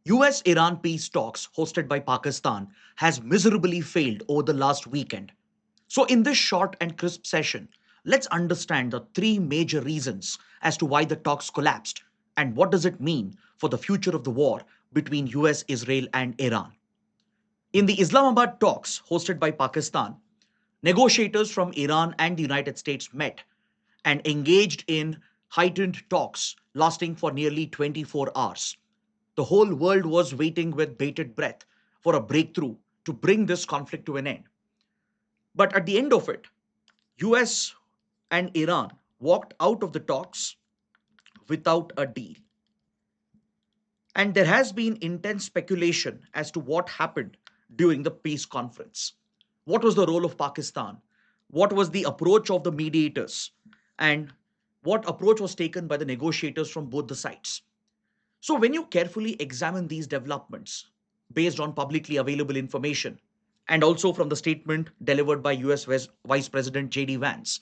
US-Iran peace talks hosted by Pakistan has miserably failed over the last weekend. So in this short and crisp session, let's understand the three major reasons as to why the talks collapsed and what does it mean for the future of the war between US, Israel and Iran. In the Islamabad talks hosted by Pakistan, negotiators from Iran and the United States met and engaged in heightened talks lasting for nearly 24 hours. The whole world was waiting with bated breath for a breakthrough to bring this conflict to an end. But at the end of it, US and Iran walked out of the talks without a deal. And there has been intense speculation as to what happened during the peace conference. What was the role of Pakistan? What was the approach of the mediators? And what approach was taken by the negotiators from both the sides? So, when you carefully examine these developments based on publicly available information and also from the statement delivered by US Vice President JD Vance,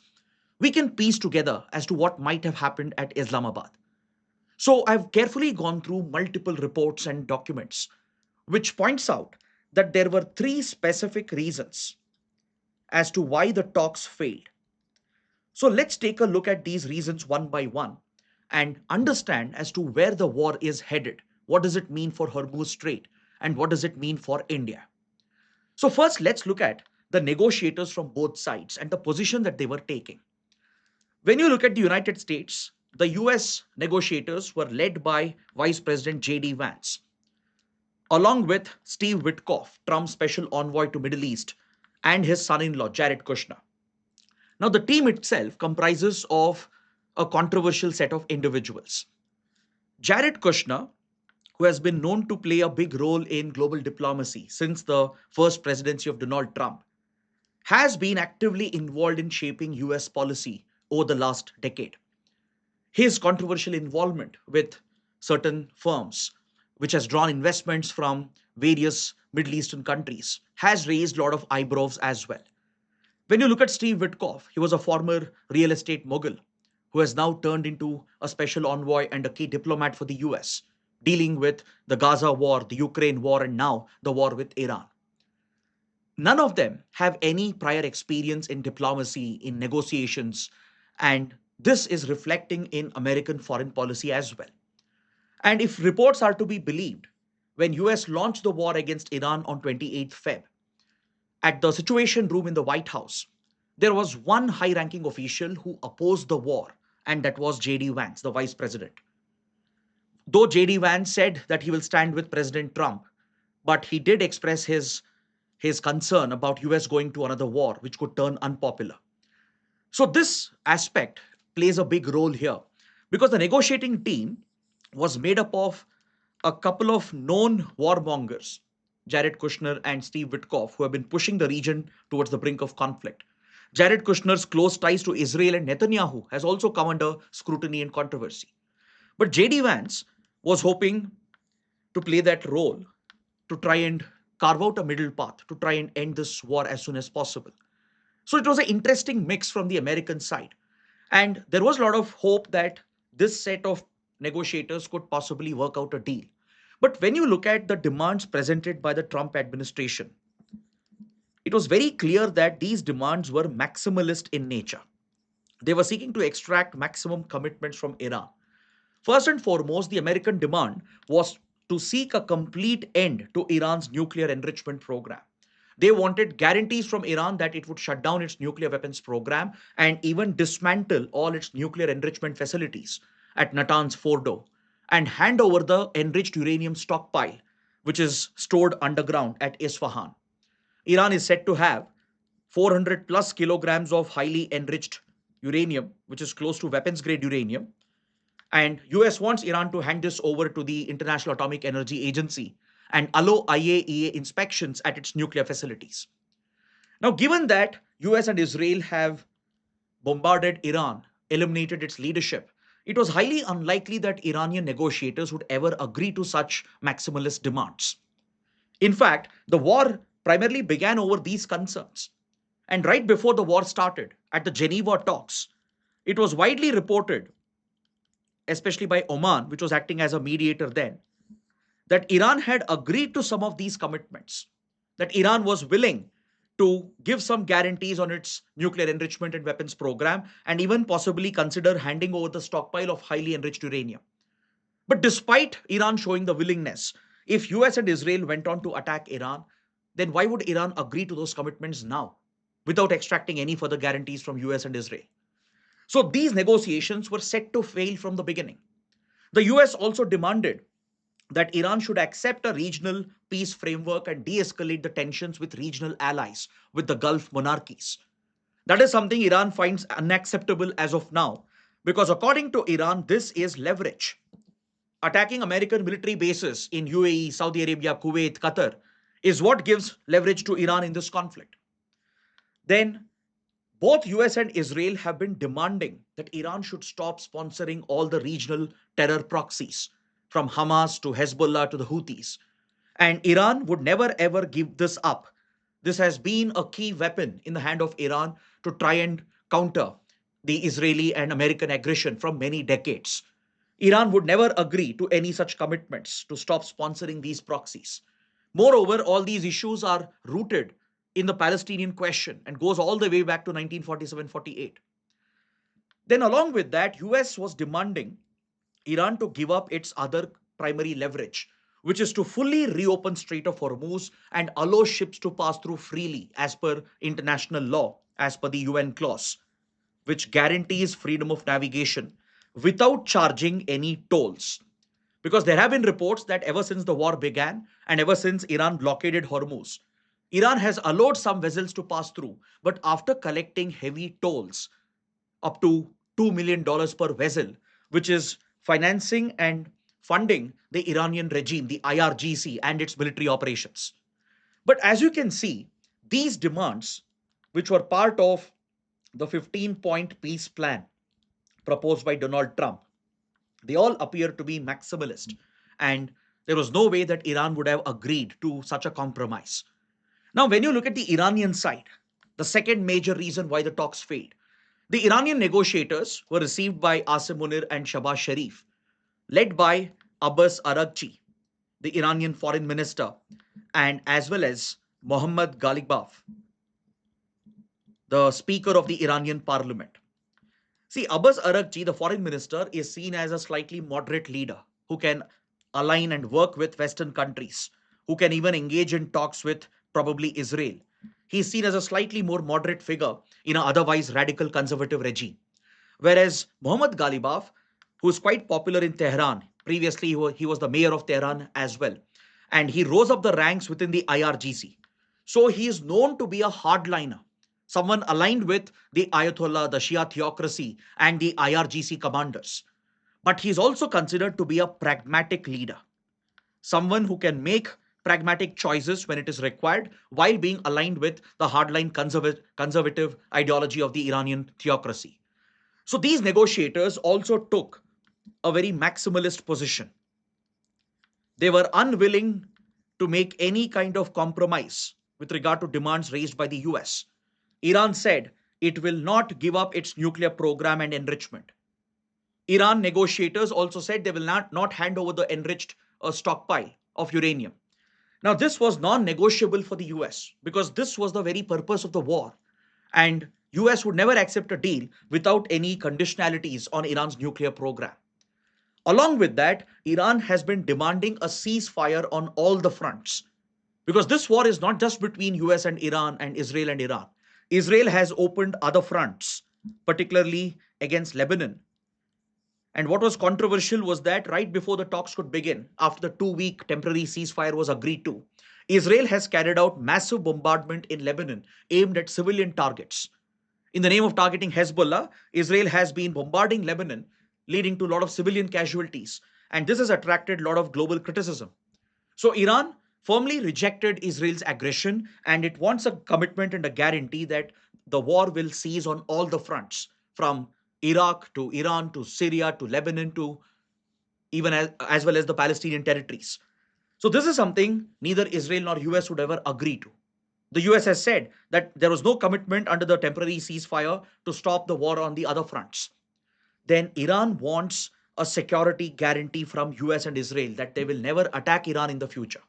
we can piece together as to what might have happened at Islamabad. So, I've carefully gone through multiple reports and documents, which points out that there were three specific reasons as to why the talks failed. So, let's take a look at these reasons one by one and understand as to where the war is headed. What does it mean for Hormuz Strait? And what does it mean for India? So, first, let's look at the negotiators from both sides and the position that they were taking. When you look at the United States, the US negotiators were led by Vice President JD Vance, along with Steve Witkoff, Trump's special envoy to Middle East, and his son-in-law Jared Kushner. Now, the team itself comprises of a controversial set of individuals. Jared Kushner, who has been known to play a big role in global diplomacy since the first presidency of Donald Trump, has been actively involved in shaping US policy over the last decade. His controversial involvement with certain firms, which has drawn investments from various Middle Eastern countries, has raised a lot of eyebrows as well. When you look at Steve Witkoff, he was a former real estate mogul who has now turned into a special envoy and a key diplomat for the US, dealing with the Gaza war, the Ukraine war, and now the war with Iran. None of them have any prior experience in diplomacy, in negotiations, and this is reflecting in American foreign policy as well. And if reports are to be believed, when US launched the war against Iran on 28th Feb, at the Situation Room in the White House, there was one high ranking official who opposed the war, and that was JD Vance, the vice president. Though JD Vance said that he will stand with President Trump, but he did express his concern about US going to another war, which could turn unpopular. So, this aspect plays a big role here because the negotiating team was made up of a couple of known warmongers, Jared Kushner and Steve Witkoff, who have been pushing the region towards the brink of conflict. Jared Kushner's close ties to Israel and Netanyahu has also come under scrutiny and controversy. But JD Vance was hoping to play that role to try and carve out a middle path to try and end this war as soon as possible. So it was an interesting mix from the American side. And there was a lot of hope that this set of negotiators could possibly work out a deal. But when you look at the demands presented by the Trump administration, it was very clear that these demands were maximalist in nature. They were seeking to extract maximum commitments from Iran. First and foremost, the American demand was to seek a complete end to Iran's nuclear enrichment program. They wanted guarantees from Iran that it would shut down its nuclear weapons program and even dismantle all its nuclear enrichment facilities at Natanz Fordo and hand over the enriched uranium stockpile, which is stored underground at Isfahan. Iran is said to have 400 plus kilograms of highly enriched uranium, which is close to weapons grade uranium. And US wants Iran to hand this over to the International Atomic Energy Agency and allow IAEA inspections at its nuclear facilities. Now, given that US and Israel have bombarded Iran, eliminated its leadership, it was highly unlikely that Iranian negotiators would ever agree to such maximalist demands. In fact, the war primarily began over these concerns. And right before the war started, at the Geneva talks, it was widely reported, especially by Oman, which was acting as a mediator then, that Iran had agreed to some of these commitments, that Iran was willing to give some guarantees on its nuclear enrichment and weapons program, and even possibly consider handing over the stockpile of highly enriched uranium. But despite Iran showing the willingness, if US and Israel went on to attack Iran, then why would Iran agree to those commitments now without extracting any further guarantees from US and Israel? So these negotiations were set to fail from the beginning. The US also demanded that Iran should accept a regional peace framework and de escalate the tensions with regional allies, with the Gulf monarchies. That is something Iran finds unacceptable as of now, because according to Iran, this is leverage. Attacking American military bases in UAE, Saudi Arabia, Kuwait, Qatar is what gives leverage to Iran in this conflict. Then both US and Israel have been demanding that Iran should stop sponsoring all the regional terror proxies, from Hamas to Hezbollah to the Houthis. And Iran would never ever give this up. This has been a key weapon in the hand of Iran to try and counter the Israeli and American aggression from many decades. Iran would never agree to any such commitments to stop sponsoring these proxies. Moreover, all these issues are rooted in the Palestinian question and goes all the way back to 1947-48. Then along with that, US was demanding Iran to give up its other primary leverage, which is to fully reopen Strait of Hormuz and allow ships to pass through freely as per international law, as per the UN clause, which guarantees freedom of navigation without charging any tolls. Because there have been reports that ever since the war began and ever since Iran blockaded Hormuz, Iran has allowed some vessels to pass through, but after collecting heavy tolls, up to $2 million per vessel, which is financing and funding the Iranian regime, the IRGC, and its military operations. But as you can see, these demands, which were part of the 15-point peace plan proposed by Donald Trump, they all appear to be maximalist. And there was no way that Iran would have agreed to such a compromise. Now, when you look at the Iranian side, the second major reason why the talks failed, the Iranian negotiators were received by Asim Munir and Shahbaz Sharif, led by Abbas Araghchi, the Iranian foreign minister, and as well as Mohammad Ghalibaf, the speaker of the Iranian parliament. See, Abbas Araghchi, the foreign minister, is seen as a slightly moderate leader who can align and work with Western countries, who can even engage in talks with probably Israel. He's seen as a slightly more moderate figure in an otherwise radical conservative regime. Whereas Mohammad Ghalibaf, who is quite popular in Tehran, previously he was the mayor of Tehran as well, and he rose up the ranks within the IRGC. So he is known to be a hardliner, someone aligned with the Ayatollah, the Shia theocracy, and the IRGC commanders. But he is also considered to be a pragmatic leader, someone who can make pragmatic choices when it is required while being aligned with the hardline conservative ideology of the Iranian theocracy. So these negotiators also took a very maximalist position. They were unwilling to make any kind of compromise with regard to demands raised by the US. Iran said it will not give up its nuclear program and enrichment. Iran negotiators also said they will not hand over the enriched stockpile of uranium. Now, this was non-negotiable for the US because this was the very purpose of the war. And US would never accept a deal without any conditionalities on Iran's nuclear program. Along with that, Iran has been demanding a ceasefire on all the fronts. Because this war is not just between US and Iran and Israel and Iran. Israel has opened other fronts, particularly against Lebanon. And what was controversial was that right before the talks could begin, after the 2 week temporary ceasefire was agreed to, Israel has carried out massive bombardment in Lebanon aimed at civilian targets. In the name of targeting Hezbollah, Israel has been bombarding Lebanon, leading to a lot of civilian casualties. And this has attracted a lot of global criticism. So Iran firmly rejected Israel's aggression, and it wants a commitment and a guarantee that the war will cease on all the fronts, from Iraq to Iran to Syria to Lebanon to even as well as the Palestinian territories. So this is something neither Israel nor US would ever agree to. The US has said that there was no commitment under the temporary ceasefire to stop the war on the other fronts. Then Iran wants a security guarantee from US and Israel that they will never attack Iran in the future.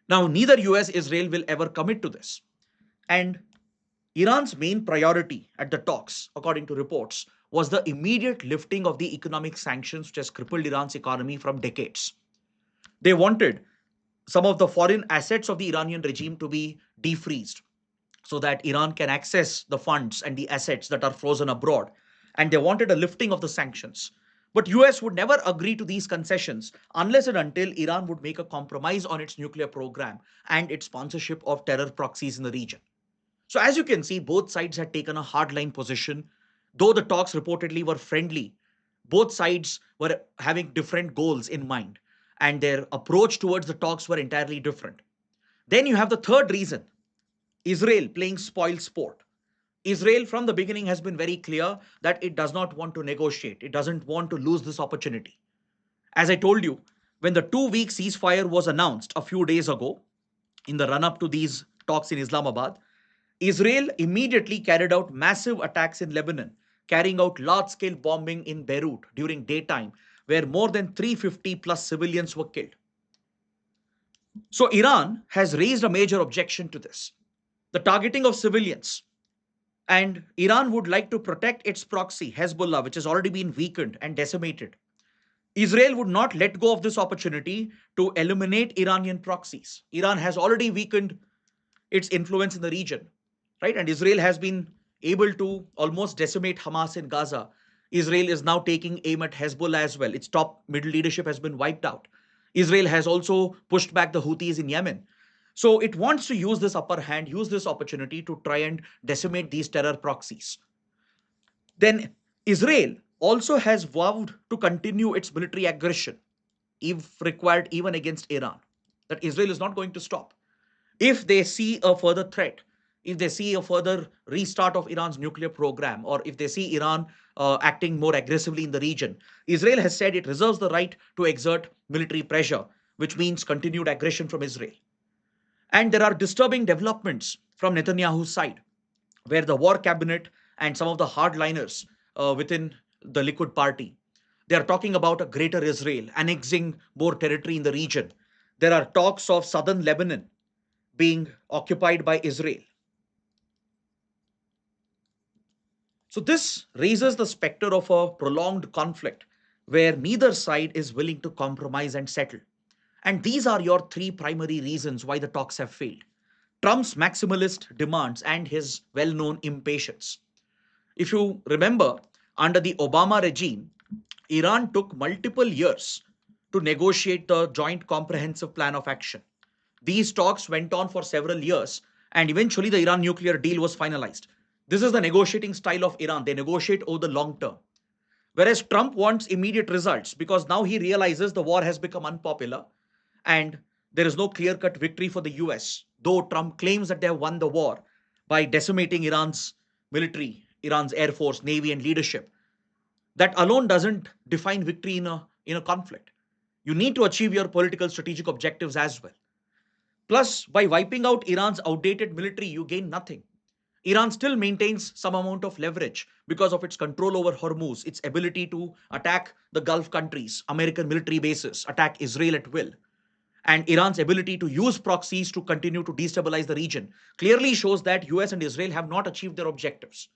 Now, neither US Israel will ever commit to this. And Iran's main priority at the talks, according to reports, was the immediate lifting of the economic sanctions which has crippled Iran's economy from decades. They wanted some of the foreign assets of the Iranian regime to be defreezed so that Iran can access the funds and the assets that are frozen abroad. And they wanted a lifting of the sanctions. But US would never agree to these concessions unless and until Iran would make a compromise on its nuclear program and its sponsorship of terror proxies in the region. So as you can see, both sides had taken a hardline position. Though the talks reportedly were friendly, both sides were having different goals in mind, and their approach towards the talks were entirely different. Then you have the third reason: Israel playing spoil sport. Israel from the beginning has been very clear that it does not want to negotiate. It doesn't want to lose this opportunity. As I told you, when the 2 week ceasefire was announced a few days ago, in the run up to these talks in Islamabad, Israel immediately carried out massive attacks in Lebanon, carrying out large scale bombing in Beirut during daytime, where more than 350 plus civilians were killed. So Iran has raised a major objection to this: the targeting of civilians. And Iran would like to protect its proxy, Hezbollah, which has already been weakened and decimated. Israel would not let go of this opportunity to eliminate Iranian proxies. Iran has already weakened its influence in the region, right? And Israel has been able to almost decimate Hamas in Gaza. Israel is now taking aim at Hezbollah as well. Its top middle leadership has been wiped out. Israel has also pushed back the Houthis in Yemen. So it wants to use this upper hand, use this opportunity to try and decimate these terror proxies. Then Israel also has vowed to continue its military aggression, if required, even against Iran. That Israel is not going to stop. If they see a further threat, if they see a further restart of Iran's nuclear program, or if they see Iran acting more aggressively in the region, Israel has said it reserves the right to exert military pressure, which means continued aggression from Israel. And there are disturbing developments from Netanyahu's side, where the war cabinet and some of the hardliners within the Likud party, they are talking about a greater Israel, annexing more territory in the region. There are talks of southern Lebanon being occupied by Israel. So this raises the specter of a prolonged conflict where neither side is willing to compromise and settle. And these are your three primary reasons why the talks have failed: Trump's maximalist demands and his well known impatience. If you remember, under the Obama regime, Iran took multiple years to negotiate the Joint Comprehensive Plan of Action. These talks went on for several years, and eventually the Iran nuclear deal was finalized. This is the negotiating style of Iran. They negotiate over the long term. Whereas Trump wants immediate results because now he realizes the war has become unpopular and there is no clear cut victory for the US, though Trump claims that they have won the war by decimating Iran's military, Iran's air force, navy, and leadership. That alone doesn't define victory in a conflict. You need to achieve your political strategic objectives as well. Plus, by wiping out Iran's outdated military, you gain nothing. Iran still maintains some amount of leverage because of its control over Hormuz, its ability to attack the Gulf countries, American military bases, attack Israel at will. And Iran's ability to use proxies to continue to destabilize the region clearly shows that US and Israel have not achieved their objectives.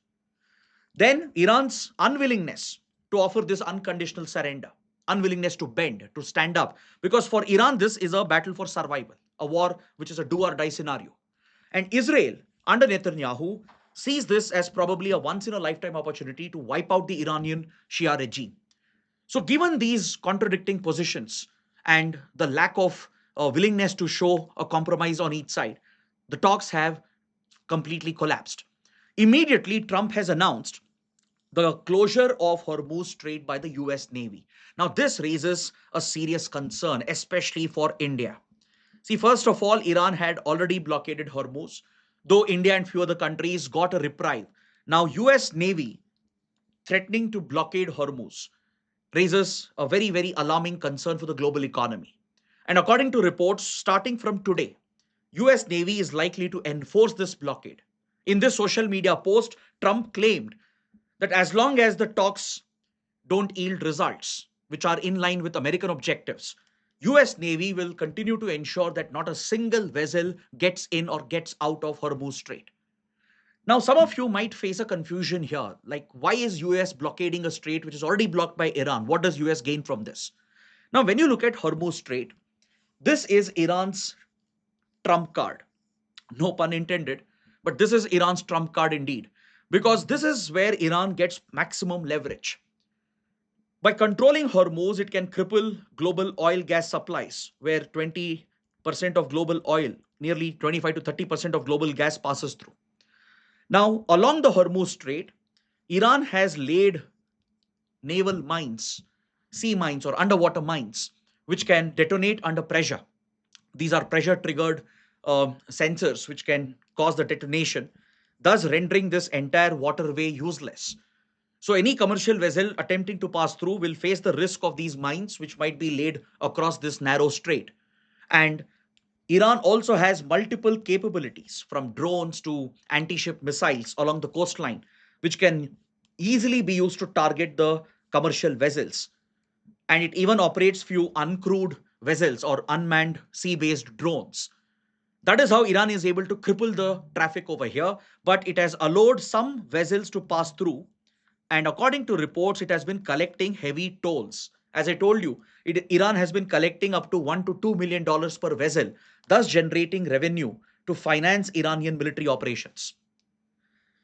Then Iran's unwillingness to offer this unconditional surrender, unwillingness to bend, to stand up, because for Iran, this is a battle for survival, a war which is a do or die scenario. And Israel, under Netanyahu, sees this as probably a once in a lifetime opportunity to wipe out the Iranian Shia regime. So, given these contradicting positions and the lack of willingness to show a compromise on each side, the talks have completely collapsed. Immediately, Trump has announced the closure of Hormuz Strait by the US Navy. Now, this raises a serious concern, especially for India. See, first of all, Iran had already blockaded Hormuz, though India and few other countries got a reprieve. Now, US Navy threatening to blockade Hormuz raises a very, very alarming concern for the global economy. And according to reports, starting from today, US Navy is likely to enforce this blockade. In this social media post, Trump claimed that as long as the talks don't yield results which are in line with American objectives, US Navy will continue to ensure that not a single vessel gets in or gets out of Hormuz Strait. Now, some of you might face a confusion here, like why is US blockading a strait which is already blocked by Iran? What does US gain from this? Now, when you look at Hormuz Strait, this is Iran's trump card. No pun intended, but this is Iran's trump card indeed, because this is where Iran gets maximum leverage. By controlling Hormuz, it can cripple global oil gas supplies, where 20% of global oil, nearly 25 to 30% of global gas passes through. Now, along the Hormuz Strait, Iran has laid naval mines, sea mines, or underwater mines, which can detonate under pressure. These are pressure triggered sensors which can cause the detonation, thus rendering this entire waterway useless. So, any commercial vessel attempting to pass through will face the risk of these mines, which might be laid across this narrow strait. And Iran also has multiple capabilities from drones to anti ship missiles along the coastline, which can easily be used to target the commercial vessels. And it even operates few uncrewed vessels or unmanned sea based drones. That is how Iran is able to cripple the traffic over here, but it has allowed some vessels to pass through. And according to reports, it has been collecting heavy tolls. As I told you, Iran has been collecting up to $1 to $2 million per vessel, thus generating revenue to finance Iranian military operations.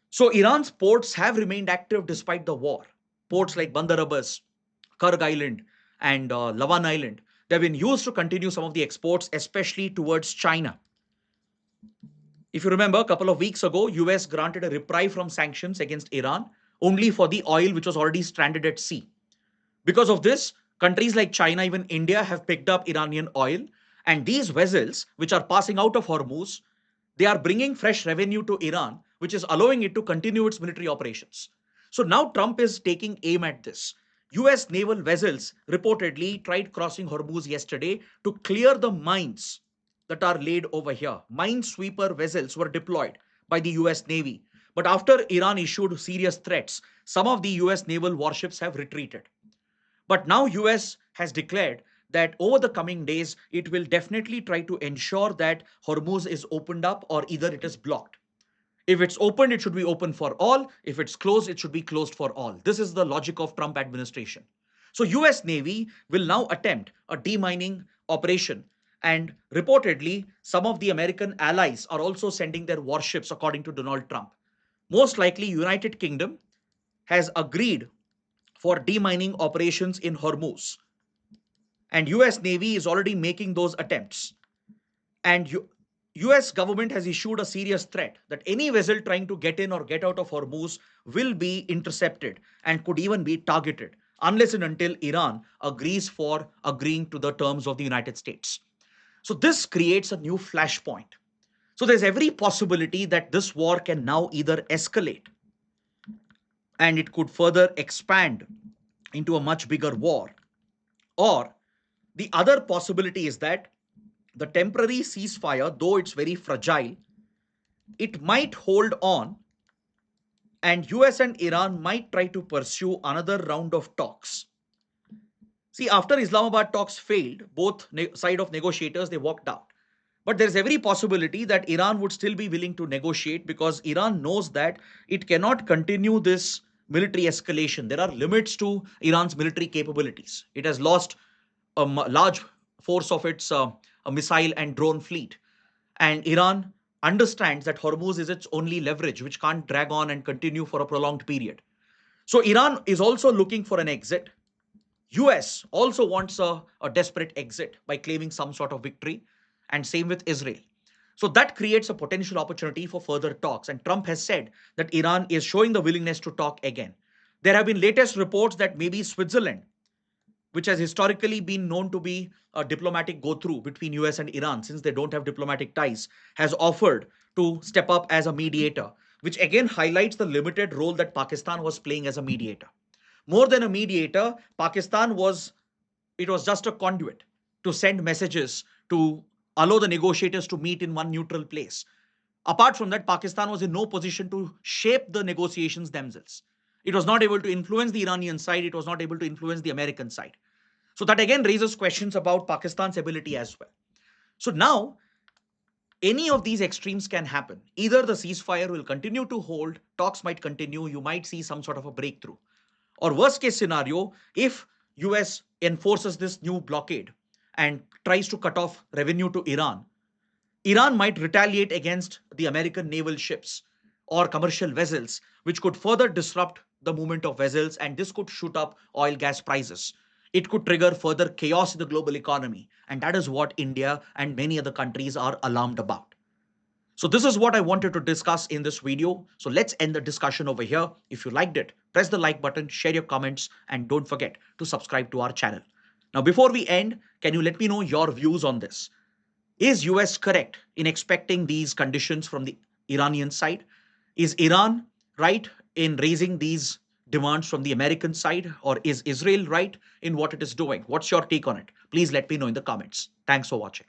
So Iran's ports have remained active despite the war. Ports like Bandar Abbas, Karg Island, and Lawan Island, they've been used to continue some of the exports, especially towards China. If you remember, a couple of weeks ago, US granted a reprieve from sanctions against Iran only for the oil which was already stranded at sea. Because of this, countries like China, even India, have picked up Iranian oil, and these vessels, which are passing out of Hormuz, they are bringing fresh revenue to Iran, which is allowing it to continue its military operations. So now Trump is taking aim at this. US naval vessels reportedly tried crossing Hormuz yesterday to clear the mines that are laid over here. Minesweeper vessels were deployed by the US Navy. But after Iran issued serious threats, some of the US naval warships have retreated. But now US has declared that over the coming days, it will definitely try to ensure that Hormuz is opened up or either it is blocked. If it's open, it should be open for all. If it's closed, it should be closed for all. This is the logic of Trump administration. So US Navy will now attempt a demining operation, and reportedly some of the American allies are also sending their warships according to Donald Trump. Most likely United Kingdom has agreed for demining operations in Hormuz, and US Navy is already making those attempts. And US government has issued a serious threat that any vessel trying to get in or get out of Hormuz will be intercepted and could even be targeted unless and until Iran agrees for agreeing to the terms of the United States. So this creates a new flashpoint. So there's every possibility that this war can now either escalate and it could further expand into a much bigger war, or the other possibility is that the temporary ceasefire, though it's very fragile, it might hold on, and US and Iran might try to pursue another round of talks. See, after Islamabad talks failed, both side of negotiators they walked out. But there's every possibility that Iran would still be willing to negotiate because Iran knows that it cannot continue this military escalation. There are limits to Iran's military capabilities. It has lost a large force of its a missile and drone fleet. And Iran understands that Hormuz is its only leverage, which can't drag on and continue for a prolonged period. So Iran is also looking for an exit. US also wants a desperate exit by claiming some sort of victory, and same with Israel. So that creates a potential opportunity for further talks. And Trump has said that Iran is showing the willingness to talk again. There have been latest reports that maybe Switzerland, which has historically been known to be a diplomatic go through between US and Iran since they don't have diplomatic ties, has offered to step up as a mediator, which again highlights the limited role that Pakistan was playing as a mediator. More than a mediator, Pakistan was it was just a conduit to send messages to allow the negotiators to meet in one neutral place. Apart from that, Pakistan was in no position to shape the negotiations themselves. It was not able to influence the Iranian side. It was not able to influence the American side. So that again raises questions about Pakistan's ability as well. So now, any of these extremes can happen. Either the ceasefire will continue to hold, talks might continue, you might see some sort of a breakthrough. Or worst case scenario, if US enforces this new blockade and tries to cut off revenue to Iran, Iran might retaliate against the American naval ships or commercial vessels, which could further disrupt the movement of vessels, and this could shoot up oil gas prices. It could trigger further chaos in the global economy, and that is what India and many other countries are alarmed about. So this is what I wanted to discuss in this video. So let's end the discussion over here. If you liked it, press the like button, share your comments, and don't forget to subscribe to our channel. Now, before we end, can you let me know your views on this? Is US correct in expecting these conditions from the Iranian side? Is Iran right in raising these demands from the American side? Or is Israel right in what it is doing? What's your take on it? Please let me know in the comments. Thanks for watching.